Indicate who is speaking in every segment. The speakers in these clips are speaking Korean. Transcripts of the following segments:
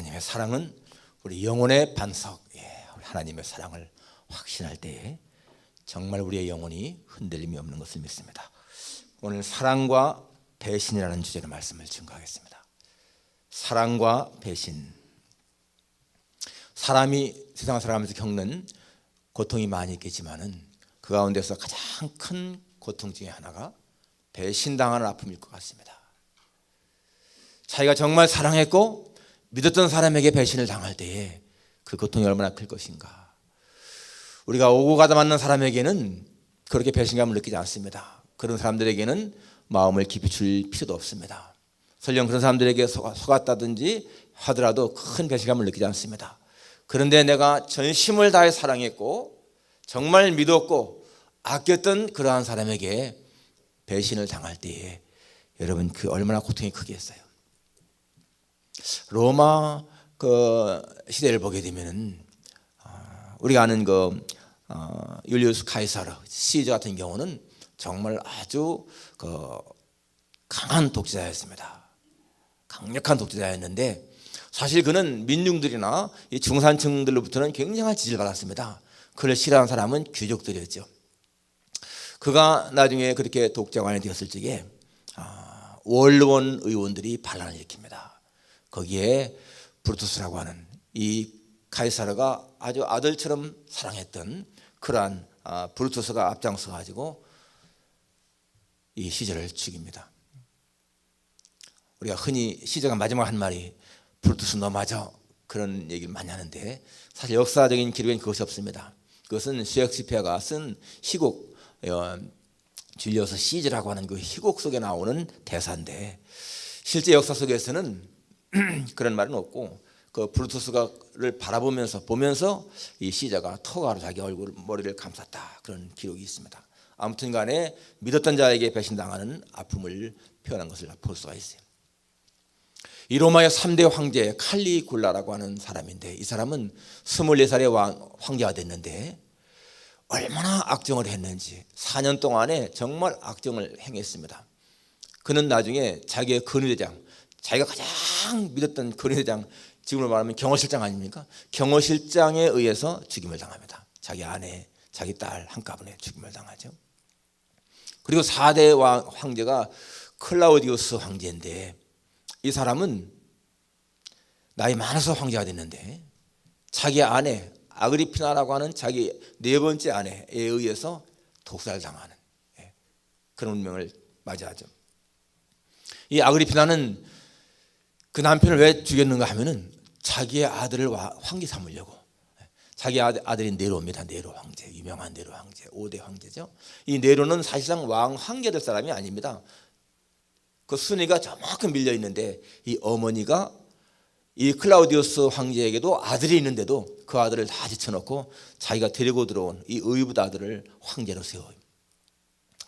Speaker 1: 하나님의 사랑은 우리 영혼의 반석. 우리 하나님의 사랑을 확신할 때에 정말 우리의 영혼이 흔들림이 없는 것을 믿습니다. 오늘 사랑과 배신이라는 주제로 말씀을 증거하겠습니다. 사랑과 배신. 사람이 세상을 살아가면서 겪는 고통이 많이 있겠지만은 그 가운데서 가장 큰 고통 중에 하나가 배신당하는 아픔일 것 같습니다. 자기가 정말 사랑했고 믿었던 사람에게 배신을 당할 때에 그 고통이 얼마나 클 것인가. 우리가 오고 가다 만난 사람에게는 그렇게 배신감을 느끼지 않습니다. 그런 사람들에게는 마음을 깊이 줄 필요도 없습니다. 설령 그런 사람들에게 속았다든지 하더라도 큰 배신감을 느끼지 않습니다. 그런데 내가 전심을 다해 사랑했고 정말 믿었고 아꼈던 그러한 사람에게 배신을 당할 때에 여러분 그 얼마나 고통이 크겠어요. 로마 그 시대를 보게 되면은 우리가 아는 그 율리우스 카이사르 시저 같은 경우는 정말 아주 그 강한 독재자였습니다. 강력한 독재자였는데 사실 그는 민중들이나 이 중산층들로부터는 굉장한 지지를 받았습니다. 그를 싫어하는 사람은 귀족들이었죠. 그가 나중에 그렇게 독재관이 되었을 적에 원로원 의원들이 반란을 일으킵니다. 거기에 브루투스라고 하는 이 카이사르가 아주 아들처럼 사랑했던 그러한 브루투스가 앞장서 가지고 이 시저를 죽입니다. 우리가 흔히 시저가 마지막 한 말이 브루투스 너 맞아 그런 얘기를 많이 하는데 사실 역사적인 기록엔 그것이 없습니다. 그것은 셰익스피어가 쓴 희곡 줄리어스 시저라고 하는 그 희곡 속에 나오는 대사인데 실제 역사 속에서는 그런 말은 없고 그 브루투스를 보면서 이 시저가 토가로 자기 머리를 감쌌다 그런 기록이 있습니다. 아무튼 간에 믿었던 자에게 배신당하는 아픔을 표현한 것을 볼 수가 있어요. 이 로마의 3대 황제 칼리굴라라고 하는 사람인데 이 사람은 24살에 황제가 됐는데 얼마나 악정을 했는지 4년 동안에 정말 악정을 행했습니다. 그는 나중에 자기의 근위대장, 자기가 가장 믿었던 근위대장, 지금으로 말하면 경호실장 아닙니까? 경호실장에 의해서 죽임을 당합니다. 자기 아내, 자기 딸 한꺼번에 죽임을 당하죠. 그리고 4대 황제가 클라우디우스 황제인데 이 사람은 나이 많아서 황제가 됐는데 자기 아내 아그리피나라고 하는 자기 네 번째 아내에 의해서 독살당하는 그런 운명을 맞이하죠. 이 아그리피나는 그 남편을 왜 죽였는가 하면은 자기의 아들을 황제 삼으려고. 자기 아들이 네로입니다. 네로 황제, 유명한 네로 황제, 5대 황제죠. 이 네로는 사실상 황제 될 사람이 아닙니다. 그 순위가 저만큼 밀려 있는데 이 어머니가 이 클라우디우스 황제에게도 아들이 있는데도 그 아들을 다 제쳐놓고 자기가 데리고 들어온 이 의붓 아들을 황제로 세워요.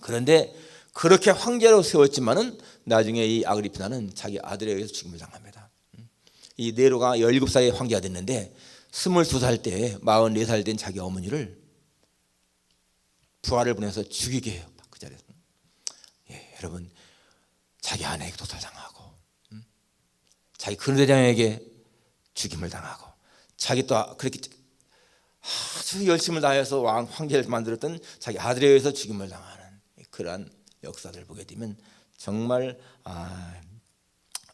Speaker 1: 그런데 그렇게 황제로 세웠지만은 나중에 이 아그리피나는 자기 아들에 의해서 죽임을 당합니다. 이 네로가 17살에 황제가 됐는데 22살 때 44살 된 자기 어머니를 부하를 보내서 죽이게 해요. 그 자리에서. 여러분 자기 아내에게 독살당하고 자기 근위대장에게 죽임을 당하고 자기 또 그렇게 아주 열심을 다해서 황제를 만들었던 자기 아들에 의해서 죽임을 당하는 그러한 역사들을 보게 되면 정말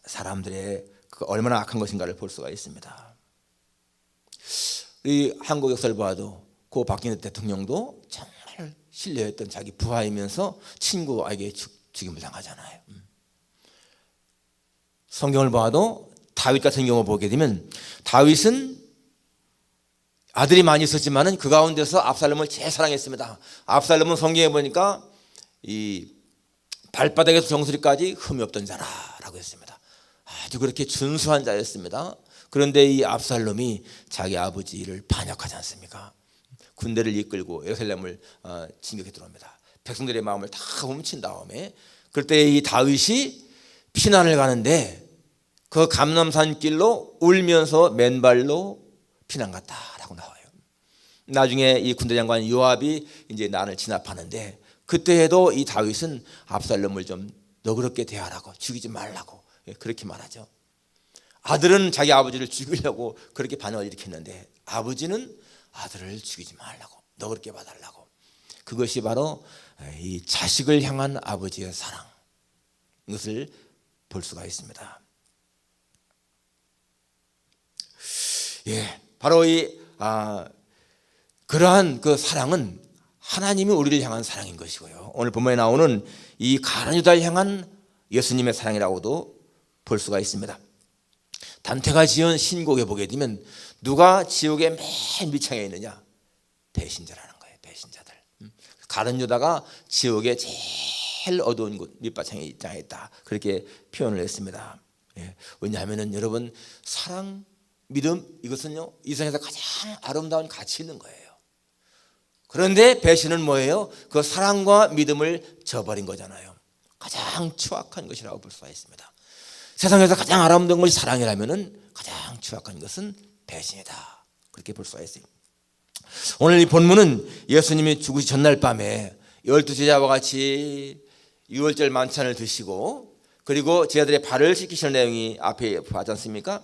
Speaker 1: 사람들의 그 얼마나 악한 것인가를 볼 수가 있습니다. 이 한국 역사를 봐도 고 박근혜 대통령도 정말 신뢰했던 자기 부하이면서 친구에게 죽임을 당하잖아요. 성경을 봐도 다윗 같은 경우 보게 되면 다윗은 아들이 많이 있었지만은 그 가운데서 압살롬을 제일 사랑했습니다. 압살롬은 성경에 보니까 이 발바닥에서 정수리까지 흠이 없던 자라라고 했습니다. 아주 그렇게 준수한 자였습니다. 그런데 이 압살롬이 자기 아버지를 반역하지 않습니까? 군대를 이끌고 예루살렘을 진격해 들어옵니다. 백성들의 마음을 다 훔친 다음에 그때 이 다윗이 피난을 가는데 그 감람산 길로 울면서 맨발로 피난 갔다라고 나와요. 나중에 이 군대 장관 요압이 이제 난을 진압하는데 그때에도 이 다윗은 압살롬을 좀 너그럽게 대하라고 죽이지 말라고 그렇게 말하죠. 아들은 자기 아버지를 죽이려고 그렇게 반응을 일으켰는데 아버지는 아들을 죽이지 말라고, 너 그렇게 봐달라고. 그것이 바로 이 자식을 향한 아버지의 사랑, 이것을 볼 수가 있습니다. 예, 바로 그러한 그 사랑은 하나님이 우리를 향한 사랑인 것이고요. 오늘 본문에 나오는 이 가룟 유다를 향한 예수님의 사랑이라고도 볼 수가 있습니다. 단테가 지은 신곡에 보게 되면 누가 지옥의 맨 밑창에 있느냐? 배신자라는 거예요. 배신자들. 가룟 유다가 지옥의 제일 어두운 곳 밑바탕에 있다, 그렇게 표현을 했습니다. 예, 왜냐하면 여러분, 사랑, 믿음, 이것은요 이 세상에서 가장 아름다운 가치 있는 거예요. 그런데 배신은 뭐예요? 그 사랑과 믿음을 저버린 거잖아요. 가장 추악한 것이라고 볼 수가 있습니다. 세상에서 가장 아름다운 것이 사랑이라면 가장 추악한 것은 배신이다, 그렇게 볼 수가 있어요. 오늘 이 본문은 예수님이 죽으시 전날 밤에 12제자와 같이 유월절 만찬을 드시고 그리고 제자들의 발을 씻기시는 내용이 앞에 하지 않습니까?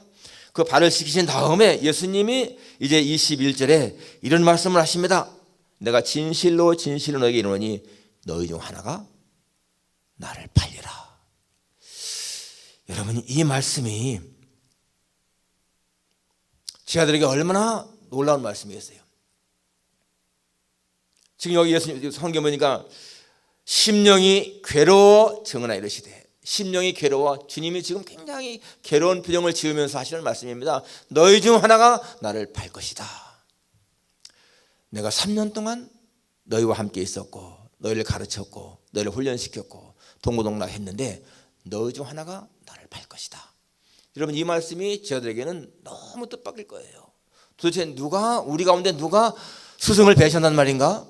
Speaker 1: 그 발을 씻기신 다음에 예수님이 이제 21절에 이런 말씀을 하십니다. 내가 진실로 진실로 너에게 이르노니 너희 중 하나가 나를 팔리라. 여러분, 이 말씀이 제자들에게 얼마나 놀라운 말씀이겠어요. 지금 여기 예수님 성경 보니까 심령이 괴로워 증언하 이르시되, 심령이 괴로워, 주님이 지금 굉장히 괴로운 표정을 지으면서 하시는 말씀입니다. 너희 중 하나가 나를 팔 것이다. 내가 3년 동안 너희와 함께 있었고 너희를 가르쳤고 너희를 훈련시켰고 동고동락 했는데 너희 중 하나가 나를 팔 것이다. 여러분, 이 말씀이 저들에게는 너무 뜻밖일 거예요. 도대체 우리 가운데 누가 스승을 배신한단 말인가?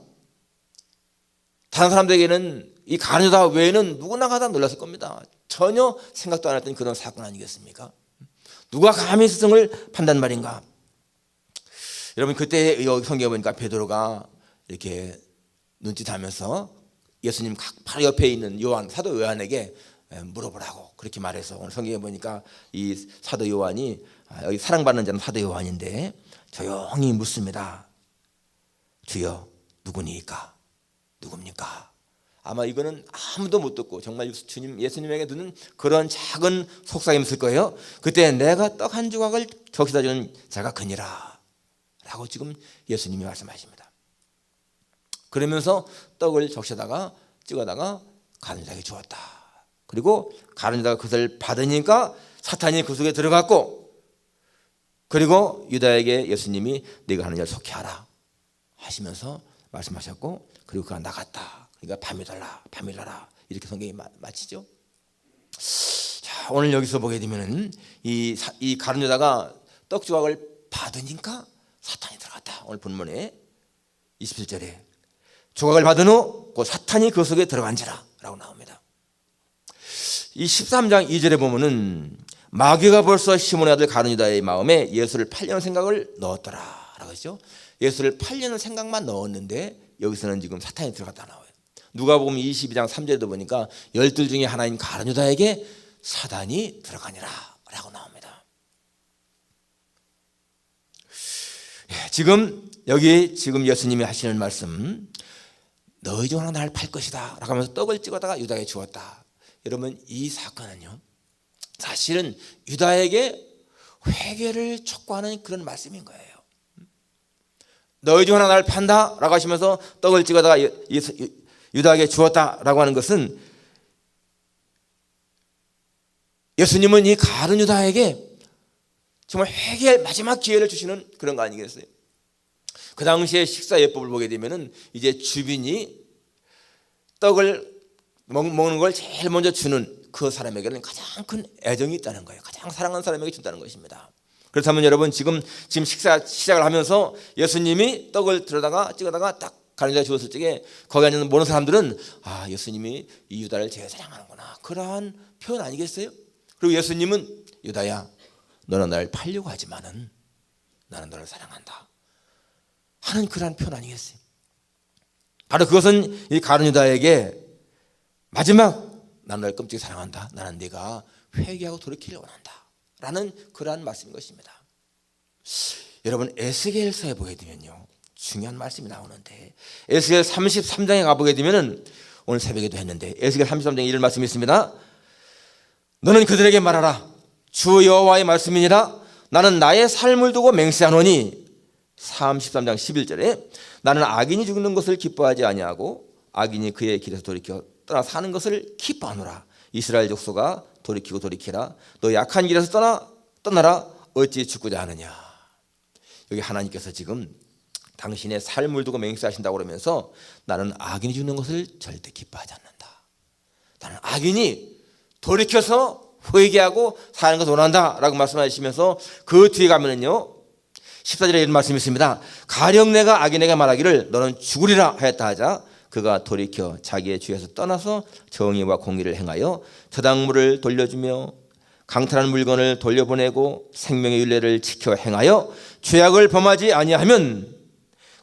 Speaker 1: 다른 사람들에게는 이 가룟 유다 외에는 누구나 다 놀랐을 겁니다. 전혀 생각도 안 했던 그런 사건 아니겠습니까? 누가 감히 스승을 판단 말인가? 여러분, 그때 성경에 보니까 베드로가 이렇게 눈짓하면서 예수님 바로 옆에 있는 사도 요한에게 물어보라고 그렇게 말해서, 오늘 성경에 보니까 이 사도 요한이, 여기 사랑받는 자는 사도 요한인데 조용히 묻습니다. 주여, 누구니까? 누굽니까? 아마 이거는 아무도 못 듣고 정말 예수님에게 듣는 그런 작은 속삭임이 있을 거예요. 그때 내가 떡 한 조각을 적시다 주는 자가 그니라 라고 지금 예수님이 말씀하십니다. 그러면서 떡을 적셔다가 찍어다가 가룟 유다에게 주었다. 그리고 가룟 유다가 그것을 받으니까 사탄이 그 속에 들어갔고, 그리고 유다에게 예수님이 네가 하는 일을 속히하라 하시면서 말씀하셨고, 그리고 그가 나갔다. 그러니까 밤이 달라 이렇게 성경이 마치죠. 자, 오늘 여기서 보게 되면은 이 가룟 유다가 떡 조각을 받으니까 사탄이 들어갔다. 오늘 본문에 27절에 조각을 받은 후 그 사탄이 그 속에 들어간지라 라고 나옵니다. 이 13장 2절에 보면은 마귀가 벌써 시몬의 아들 가룟 유다의 마음에 예수를 팔려는 생각을 넣었더라 라고 했죠. 예수를 팔려는 생각만 넣었는데 여기서는 지금 사탄이 들어갔다 나와요. 누가복음 22장 3절에도 보니까 12 중에 하나인 가룟 유다에게 사단이 들어가니라 라고 나옵니다. 지금 예수님이 하시는 말씀, 너희 중 하나 나를 팔 것이다 라고 하면서 떡을 찍어다가 유다에게 주었다. 여러분, 이 사건은요 사실은 유다에게 회개를 촉구하는 그런 말씀인 거예요. 너희 중 하나 나를 판다 라고 하시면서 떡을 찍어다가 유다에게 주었다 라고 하는 것은, 예수님은 이 가룟 유다에게 정말 회개할 마지막 기회를 주시는 그런 거 아니겠어요? 그 당시에 식사 예법을 보게 되면은 이제 주빈이 떡을 먹는 걸 제일 먼저 주는 그 사람에게는 가장 큰 애정이 있다는 거예요. 가장 사랑하는 사람에게 준다는 것입니다. 그렇다면 여러분, 지금 식사 시작을 하면서 예수님이 떡을 찍어다가 딱 가룟 유다에 주었을 적에 거기 앉는 모든 사람들은 예수님이 이 유다를 제일 사랑하는구나, 그러한 표현 아니겠어요? 그리고 예수님은 유다야, 너는 나를 팔려고 하지만은 나는 너를 사랑한다 하는 그러한 표현 아니겠어요? 바로 그것은 이 가룟 유다에게 마지막, 나는 너를 끔찍히 사랑한다, 나는 네가 회개하고 돌이키려고 원한다 라는 그러한 말씀인 것입니다. 여러분 에스겔서에 보게 되면요 중요한 말씀이 나오는데, 에스겔 33장에 가보게 되면은 오늘 새벽에도 했는데 에스겔 33장에 이런 말씀이 있습니다. 너는 그들에게 말하라. 주 여호와의 말씀이니라. 나는 나의 삶을 두고 맹세하노니, 33장 11절에 나는 악인이 죽는 것을 기뻐하지 아니하고 악인이 그의 길에서 돌이켜 떠나 사는 것을 기뻐하노라. 이스라엘 족속아 돌이키고 돌이키라. 너 약한 길에서 떠나라. 어찌 죽고자 하느냐. 여기 하나님께서 지금 당신의 삶을 두고 맹세하신다고 그러면서 나는 악인이 죽는 것을 절대 기뻐하지 않는다. 나는 악인이 돌이켜서 회개하고 사는 것을 원한다 라고 말씀하시면서 그 뒤에 가면은요 14절에 이런 말씀이 있습니다. 가령 내가 악인에게 말하기를 너는 죽으리라 하였다 하자 그가 돌이켜 자기의 죄에서 떠나서 정의와 공의를 행하여 저당물을 돌려주며 강탈한 물건을 돌려보내고 생명의 율례를 지켜 행하여 죄악을 범하지 아니하면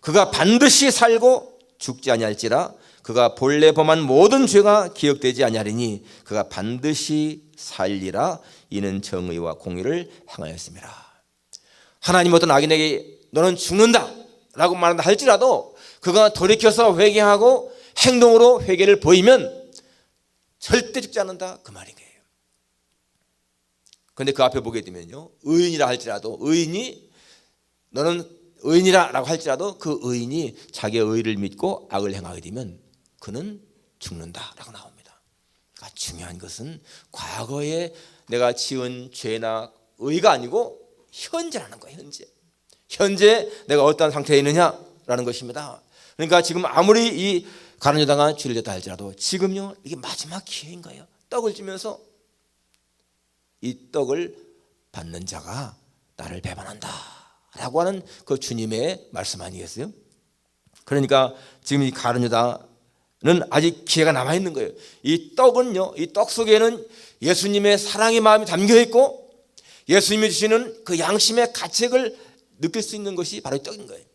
Speaker 1: 그가 반드시 살고 죽지 아니할지라. 그가 본래 범한 모든 죄가 기억되지 아니하리니 그가 반드시 살리라. 이는 정의와 공의를 행하였습니다. 하나님 어떤 악인에게 너는 죽는다 라고 말한다 할지라도 그가 돌이켜서 회개하고 행동으로 회개를 보이면 절대 죽지 않는다 그 말인 거예요. 그런데 그 앞에 보게 되면요 의인이라 할지라도 의인이 너는 의인이라 라고 할지라도 그 의인이 자기의 의를 믿고 악을 행하게 되면 그는 죽는다 라고 나옵니다. 그러니까 중요한 것은 과거에 내가 지은 죄나 의가 아니고 현재라는 거예요. 현재 내가 어떤 상태에 있느냐라는 것입니다. 그러니까 지금 아무리 이 가룟 유다가 죄를 졌다 할지라도 지금요 이게 마지막 기회인 거예요. 떡을 주면서 이 떡을 받는 자가 나를 배반한다 라고 하는 그 주님의 말씀 아니겠어요? 그러니까 지금 이 가룟 유다는 아직 기회가 남아있는 거예요. 이 떡은요 이 떡 속에는 예수님의 사랑의 마음이 담겨있고 예수님이 주시는 그 양심의 가책을 느낄 수 있는 것이 바로 이 떡인 거예요.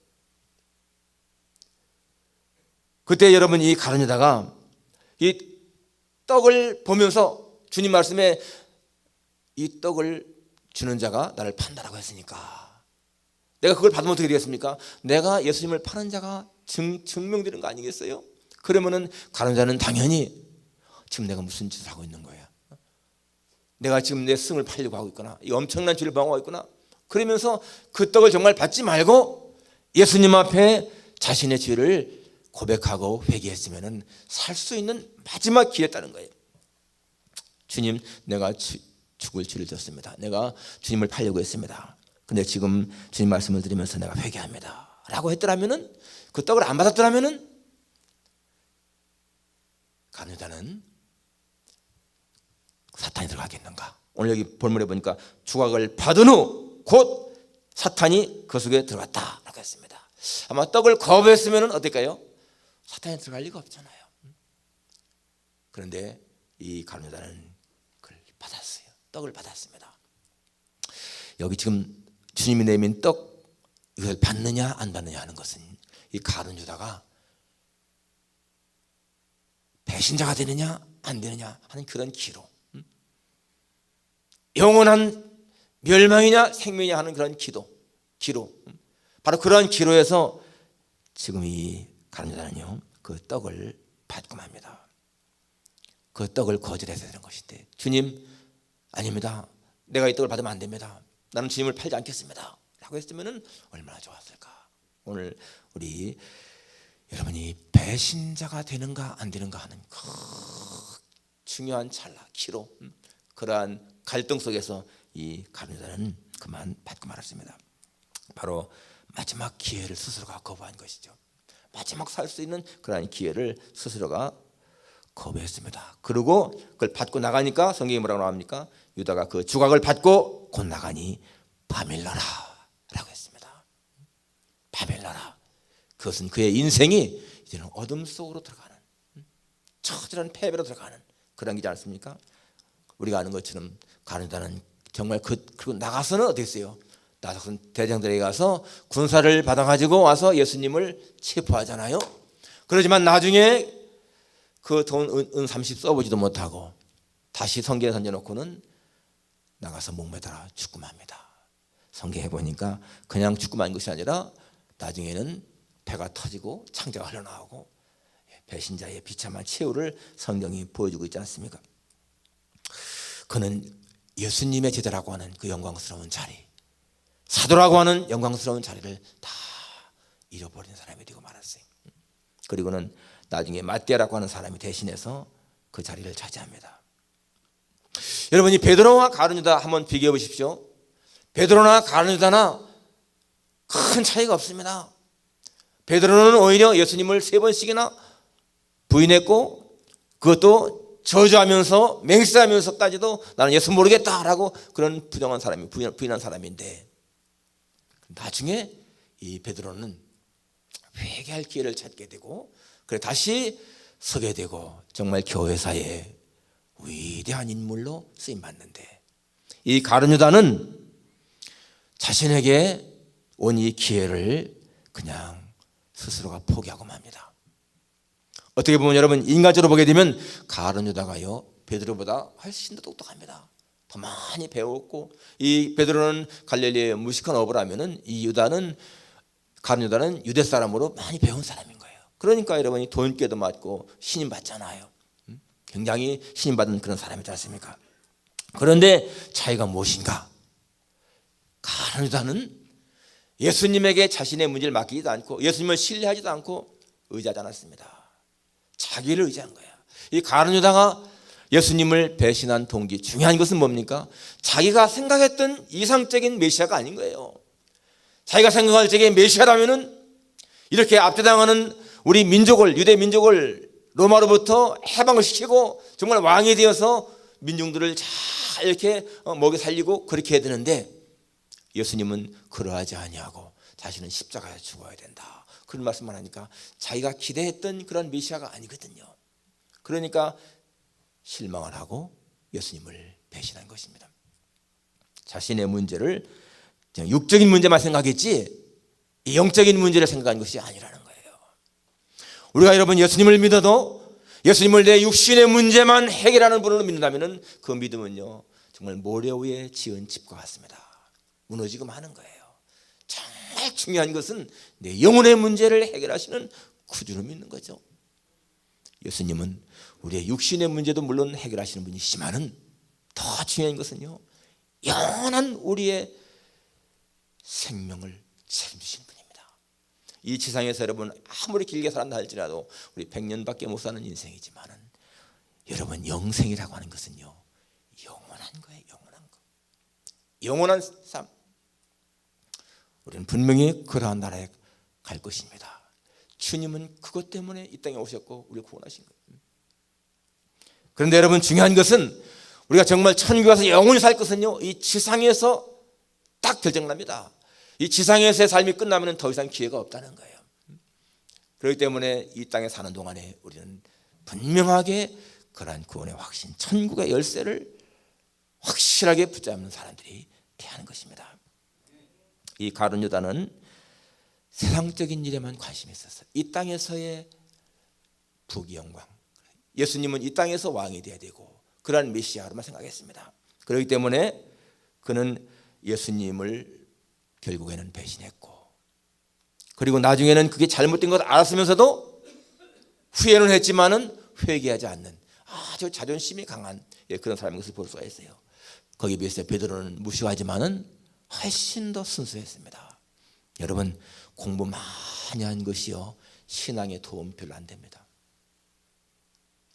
Speaker 1: 그때 여러분 이 가룟 유다가 이 떡을 보면서 주님 말씀에 이 떡을 주는 자가 나를 판다라고 했으니까 내가 그걸 받으면 어떻게 되겠습니까? 내가 예수님을 파는 자가 증명되는 거 아니겠어요? 그러면은 가룟 유다는 당연히 지금 내가 무슨 짓을 하고 있는 거야? 내가 지금 내 승을 팔려고 하고 있구나. 이 엄청난 죄를 범하고 있구나. 그러면서 그 떡을 정말 받지 말고 예수님 앞에 자신의 죄를 고백하고 회개했으면 살 수 있는 마지막 기회였다는 거예요. 주님, 내가 죽을 죄를 졌습니다. 내가 주님을 팔려고 했습니다. 근데 지금 주님 말씀을 드리면서 내가 회개합니다 라고 했더라면은, 그 떡을 안 받았더라면은 가룟 유다는 사탄이 들어가겠는가? 오늘 여기 본문에 보니까 주각을 받은 후 곧 사탄이 그 속에 들어갔다라고 했습니다. 아마 떡을 거부했으면 어떨까요? 사탄이 들어갈 리가 없잖아요. 그런데 이 가룟 유다는 그걸 받았어요. 떡을 받았습니다. 여기 지금 주님이 내민 떡, 이걸 받느냐 안 받느냐 하는 것은 이 가룟 유다가 배신자가 되느냐 안 되느냐 하는 그런 기로, 영원한 멸망이냐 생명이냐 하는 그런 기로, 바로 그러한 기로에서 지금 이 가룟 유다는요 그 떡을 받고 맙니다. 그 떡을 거절해서 되는 것인데, 주님 아닙니다. 내가 이 떡을 받으면 안 됩니다. 나는 주님을 팔지 않겠습니다 라고 했으면 얼마나 좋았을까. 오늘 우리 여러분이 배신자가 되는가 안 되는가 하는 그 중요한 찰나, 기로, 그러한 갈등 속에서 이 가룟 유다는 그만 받고 말았습니다. 바로 마지막 기회를 스스로가 거부한 것이죠. 마지막 살 수 있는 그러한 기회를 스스로가 거부했습니다. 그리고 그걸 받고 나가니까 성경이 뭐라고 나옵니까? 유다가 그 주각을 받고 곧 나가니 바밀러라 라고 했습니다. 바밀러라. 그것은 그의 인생이 이제는 어둠 속으로 들어가는, 처절한 패배로 들어가는 그런 게지 않습니까? 우리가 아는 것처럼 가룟 유다는 정말 그리고 나가서는 어떻게 했어요? 나가서 대장들에게 가서 군사를 받아가지고 와서 예수님을 체포하잖아요. 그러지만 나중에 그 돈 은 30 써보지도 못하고 다시 성경에 던져놓고는 나가서 목매달아 죽고 맙니다. 성경에 보니까 그냥 죽고 만 것이 아니라 나중에는 배가 터지고 창자가 흘러나오고 배신자의 비참한 최후를 성경이 보여주고 있지 않습니까? 그는 예수님의 제자라고 하는 그 영광스러운 자리, 사도라고 하는 영광스러운 자리를 다 잃어버린 사람이 되고 말았어요. 그리고는 나중에 마띠아라고 하는 사람이 대신해서 그 자리를 차지합니다. 여러분이 베드로와 가룟유다 한번 비교해 보십시오. 베드로나 가룟유다나 큰 차이가 없습니다. 베드로는 오히려 예수님을 3번씩이나 부인했고, 그것도 저주하면서 맹세하면서까지도 나는 예수 모르겠다라고 그런 부정한 사람이 부인한 사람인데, 나중에 이 베드로는 회개할 기회를 찾게 되고, 그래 다시 서게 되고 정말 교회사에 위대한 인물로 쓰임 받는데, 이 가룟유다는 자신에게 온 이 기회를 그냥 스스로가 포기하고 맙니다. 어떻게 보면 여러분, 인간적으로 보게 되면 가룟유다가요 베드로보다 훨씬 더 똑똑합니다. 더 많이 배웠고, 이 베드로는 갈릴리의 무식한 어부를 하면은 이 가룟유다는 유대 사람으로 많이 배운 사람인 거예요. 그러니까 여러분이 돈꾀도 맞고 신임 받잖아요. 굉장히 신임 받은 그런 사람이지 않습니까? 그런데 차이가 무엇인가? 가룟유다는 예수님에게 자신의 문제를 맡기지도 않고 예수님을 신뢰하지도 않고 의지하지 않았습니다. 자기를 의지한 거예요. 이 가룟유다가 예수님을 배신한 동기, 중요한 것은 뭡니까? 자기가 생각했던 이상적인 메시아가 아닌 거예요. 자기가 생각할 적에 메시아라면은 이렇게 압제당하는 우리 민족을, 유대 민족을 로마로부터 해방을 시키고 정말 왕이 되어서 민중들을 잘 이렇게 먹여 살리고 그렇게 해야 되는데, 예수님은 그러하지 아니하고 자신은 십자가에 죽어야 된다, 그런 말씀만 하니까 자기가 기대했던 그런 메시아가 아니거든요. 그러니까 실망을 하고 예수님을 배신한 것입니다. 자신의 문제를 육적인 문제만 생각했지 영적인 문제를 생각한 것이 아니라는 거예요. 우리가 여러분 예수님을 믿어도 예수님을 내 육신의 문제만 해결하는 분으로 믿는다면 그 믿음은요 정말 모래 위에 지은 집과 같습니다. 무너지고 마는 거예요. 정말 중요한 것은 내 영혼의 문제를 해결하시는 구주를 믿는 거죠. 예수님은 우리의 육신의 문제도 물론 해결하시는 분이시지만은 더 중요한 것은요 영원한 우리의 생명을 책임지시는 분입니다. 이 지상에서 여러분 아무리 길게 살았다 할지라도 우리 100년밖에 못 사는 인생이지만은 여러분 영생이라고 하는 것은요 영원한 거예요. 영원한 거, 영원한 삶. 우리는 분명히 그러한 나라에 갈 것입니다. 주님은 그것 때문에 이 땅에 오셨고 우리를 구원하신 거예요. 그런데 여러분 중요한 것은 우리가 정말 천국에 가서 영원히 살 것은요 이 지상에서 딱 결정납니다. 이 지상에서의 삶이 끝나면 더 이상 기회가 없다는 거예요. 그렇기 때문에 이 땅에 사는 동안에 우리는 분명하게 그러한 구원의 확신, 천국의 열쇠를 확실하게 붙잡는 사람들이 돼야 하는 것입니다. 이 가룟유다는 세상적인 일에만 관심이 있었어요. 이 땅에서의 부귀영광, 예수님은 이 땅에서 왕이 되어야 되고 그러한 메시아로만 생각했습니다. 그렇기 때문에 그는 예수님을 결국에는 배신했고, 그리고 나중에는 그게 잘못된 것 알았으면서도 후회는 했지만은 회개하지 않는 아주 자존심이 강한 그런 사람인 것을 볼 수가 있어요. 거기에 비해서 베드로는 무시하지만은 훨씬 더 순수했습니다. 여러분 공부 많이 한 것이요 신앙에 도움 별로 안 됩니다.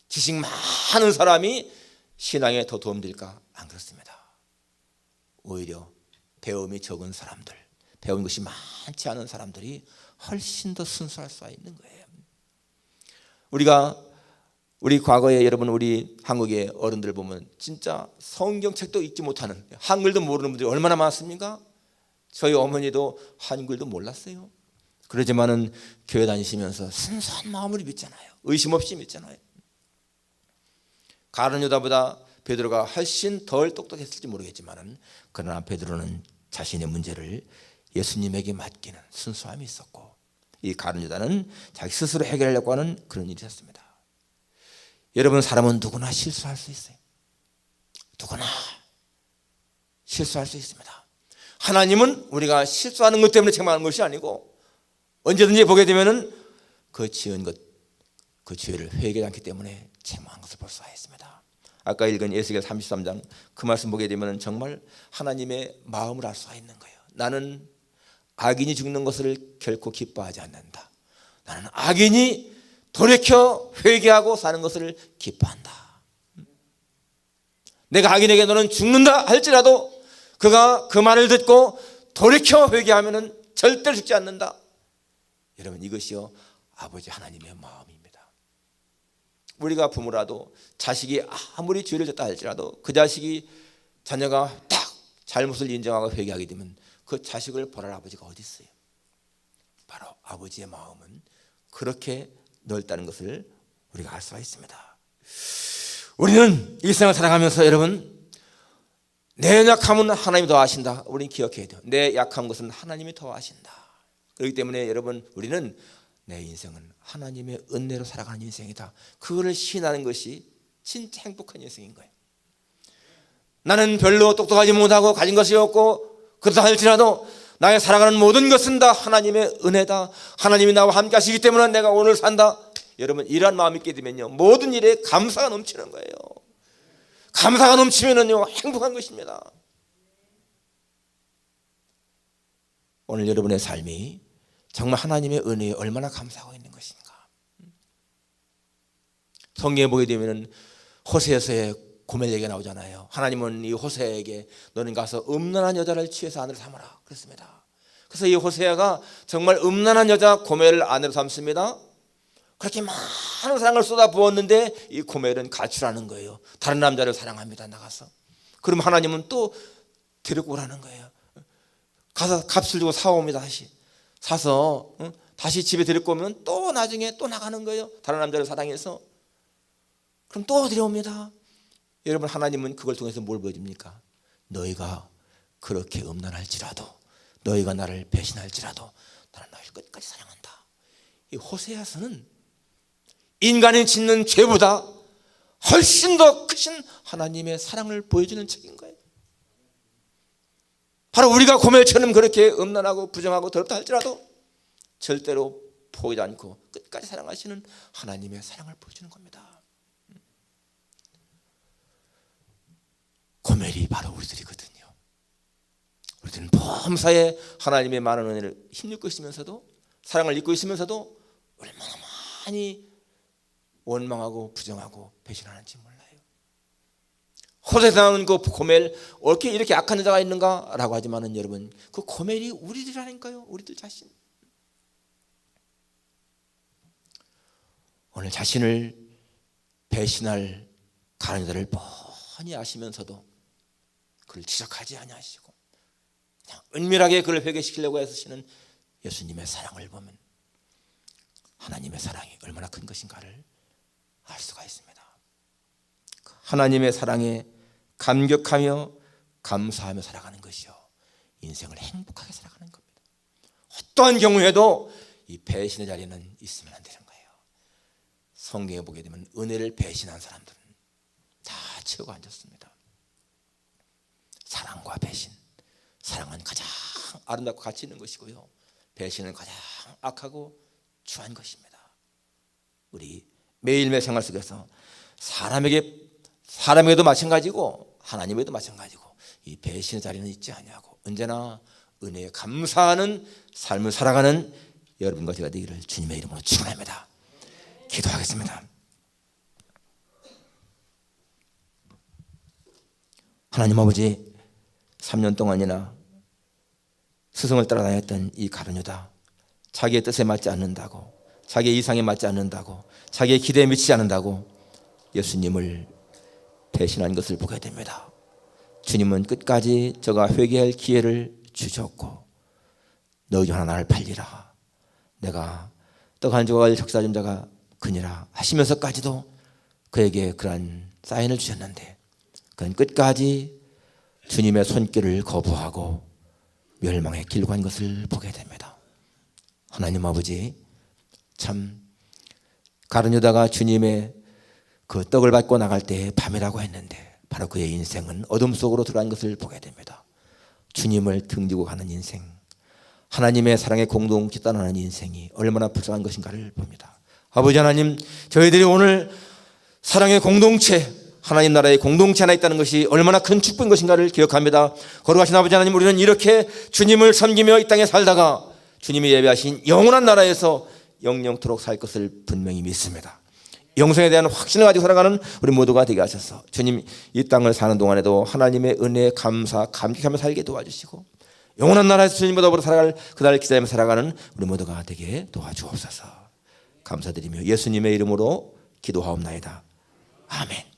Speaker 1: 지식 많은 사람이 신앙에 더 도움될까? 안 그렇습니다. 오히려 배움이 적은 사람들, 배운 것이 많지 않은 사람들이 훨씬 더 순수할 수 있는 거예요. 우리 과거에 여러분 우리 한국의 어른들 보면 진짜 성경책도 읽지 못하는, 한글도 모르는 분들이 얼마나 많습니까? 저희 어머니도 한글도 몰랐어요. 그러지만은 교회 다니시면서 순수한 마음으로 믿잖아요. 의심 없이 믿잖아요. 가룟유다보다 베드로가 훨씬 덜 똑똑했을지 모르겠지만은 그러나 베드로는 자신의 문제를 예수님에게 맡기는 순수함이 있었고, 이 가룟유다는 자기 스스로 해결하려고 하는 그런 일이 있었습니다. 여러분 사람은 누구나 실수할 수 있어요. 누구나. 실수할 수 있습니다. 하나님은 우리가 실수하는 것 때문에 책망하는 것이 아니고 언제든지 보게 되면은 그 지은 것, 그 죄를 회개하지 않기 때문에 책망한 것을 볼 수가 있습니다. 아까 읽은 에스겔 33장 그 말씀 보게 되면 정말 하나님의 마음을 알 수가 있는 거예요. 나는 악인이 죽는 것을 결코 기뻐하지 않는다. 나는 악인이 돌이켜 회개하고 사는 것을 기뻐한다. 내가 악인에게 너는 죽는다 할지라도 그가 그 말을 듣고 돌이켜 회개하면 절대로 죽지 않는다. 여러분, 이것이요 아버지 하나님의 마음입니다. 우리가 부모라도 자식이 아무리 죄를 졌다 할지라도 그 자식이 자녀가 딱 잘못을 인정하고 회개하게 되면 그 자식을 벌할 아버지가 어디 있어요? 바로 아버지의 마음은 그렇게 넓다는 것을 우리가 알 수가 있습니다. 우리는 일생을 살아가면서 여러분, 내 약함은 하나님이 더 아신다. 우리는 기억해야 돼요. 내 약한 것은 하나님이 더 아신다. 그렇기 때문에 여러분, 우리는 내 인생은 하나님의 은혜로 살아가는 인생이다. 그거를 시인하는 것이 진짜 행복한 인생인 거예요. 나는 별로 똑똑하지 못하고 가진 것이 없고 그렇다 할지라도 나의 살아가는 모든 것은 다 하나님의 은혜다. 하나님이 나와 함께 하시기 때문에 내가 오늘 산다. 여러분, 이러한 마음이 있게 되면요 모든 일에 감사가 넘치는 거예요. 감사가 넘치면은요 행복한 것입니다. 오늘 여러분의 삶이 정말 하나님의 은혜에 얼마나 감사하고 있는 것인가. 성경에 보게 되면은 호세에서의 고멜 얘기가 나오잖아요. 하나님은 이 호세에게 너는 가서 음란한 여자를 취해서 아내로 삼으라 그랬습니다. 그래서 이 호세아가 정말 음란한 여자 고멜을 아내로 삼습니다. 그렇게 많은 사랑을 쏟아부었는데 이 고멜은 가출하는 거예요. 다른 남자를 사랑합니다. 나가서. 그럼 하나님은 또 데리고 오라는 거예요. 가서 값을 주고 사옵니다. 다시 사서 다시 집에 데리고 오면 또 나중에 또 나가는 거예요. 다른 남자를 사랑해서. 그럼 또 데려옵니다. 여러분, 하나님은 그걸 통해서 뭘 보여줍니까? 너희가 그렇게 음란할지라도, 너희가 나를 배신할지라도 나는 너희를 끝까지 사랑한다. 이 호세아서는 인간이 짓는 죄보다 훨씬 더 크신 하나님의 사랑을 보여주는 책인 거예요. 바로 우리가 고멜처럼 그렇게 음란하고 부정하고 더럽다 할지라도 절대로 포기하지 않고 끝까지 사랑하시는 하나님의 사랑을 보여주는 겁니다. 고멜이 바로 우리들이거든요. 우리들은 범사에 하나님의 많은 은혜를 힘입고 있으면서도, 사랑을 입고 있으면서도 얼마나 많이 원망하고 부정하고 배신하는지 몰라요. 호세당은 그 고멜, 어떻게 이렇게 악한 여자가 있는가 라고 하지만은 여러분, 그 고멜이 우리들이라니까요. 우리들 자신. 오늘 자신을 배신할 가는 여자를 뻔히 아시면서도 그를 지적하지 아니하시고 그냥 은밀하게 그를 회개시키려고 하시는 예수님의 사랑을 보면 하나님의 사랑이 얼마나 큰 것인가를 알 수가 있습니다. 하나님의 사랑에 감격하며 감사하며 살아가는 것이요 인생을 행복하게 살아가는 겁니다. 어떠한 경우에도 이 배신의 자리는 있으면 안 되는 거예요. 성경에 보게 되면 은혜를 배신한 사람들은 다 채우고 앉았습니다. 사랑과 배신, 사랑은 가장 아름답고 가치 있는 것이고요, 배신은 가장 악하고 추한 것입니다. 우리 매일매일 생활 속에서 사람에게도 마찬가지고 하나님에게도 마찬가지고 이 배신의 자리는 있지 아니하고 언제나 은혜에 감사하는 삶을 살아가는 여러분과 제가 되기를 주님의 이름으로 축원합니다. 기도하겠습니다. 하나님 아버지, 3년 동안이나 스승을 따라다녔던 이 가룟 유다, 자기의 뜻에 맞지 않는다고, 자기의 이상에 맞지 않는다고, 자기의 기대에 미치지 않는다고 예수님을 배신한 것을 보게 됩니다. 주님은 끝까지 저가 회개할 기회를 주셨고, 너희 중 하나 나를 팔리라, 내가 떡 한 조각을 적시준 자가 그니라 하시면서까지도 그에게 그러한 사인을 주셨는데 그는 끝까지 주님의 손길을 거부하고 멸망의 길로 간 것을 보게 됩니다. 하나님 아버지, 참 가룟 유다가 주님의 그 떡을 받고 나갈 때 밤이라고 했는데 바로 그의 인생은 어둠 속으로 들어간 것을 보게 됩니다. 주님을 등지고 가는 인생, 하나님의 사랑의 공동체 따라가는 인생이 얼마나 불쌍한 것인가를 봅니다. 아버지 하나님, 저희들이 오늘 사랑의 공동체, 하나님 나라의 공동체 하나 있다는 것이 얼마나 큰 축복인 것인가를 기억합니다. 거룩하신 아버지 하나님, 우리는 이렇게 주님을 섬기며 이 땅에 살다가 주님이 예배하신 영원한 나라에서 영영토록 살 것을 분명히 믿습니다. 영생에 대한 확신을 가지고 살아가는 우리 모두가 되게 하셔서 주님, 이 땅을 사는 동안에도 하나님의 은혜에 감격하며 살게 도와주시고 영원한 나라에서 주님과 더불어 살아갈 그날을 기다리며 살아가는 우리 모두가 되게 도와주옵소서. 감사드리며 예수님의 이름으로 기도하옵나이다. 아멘.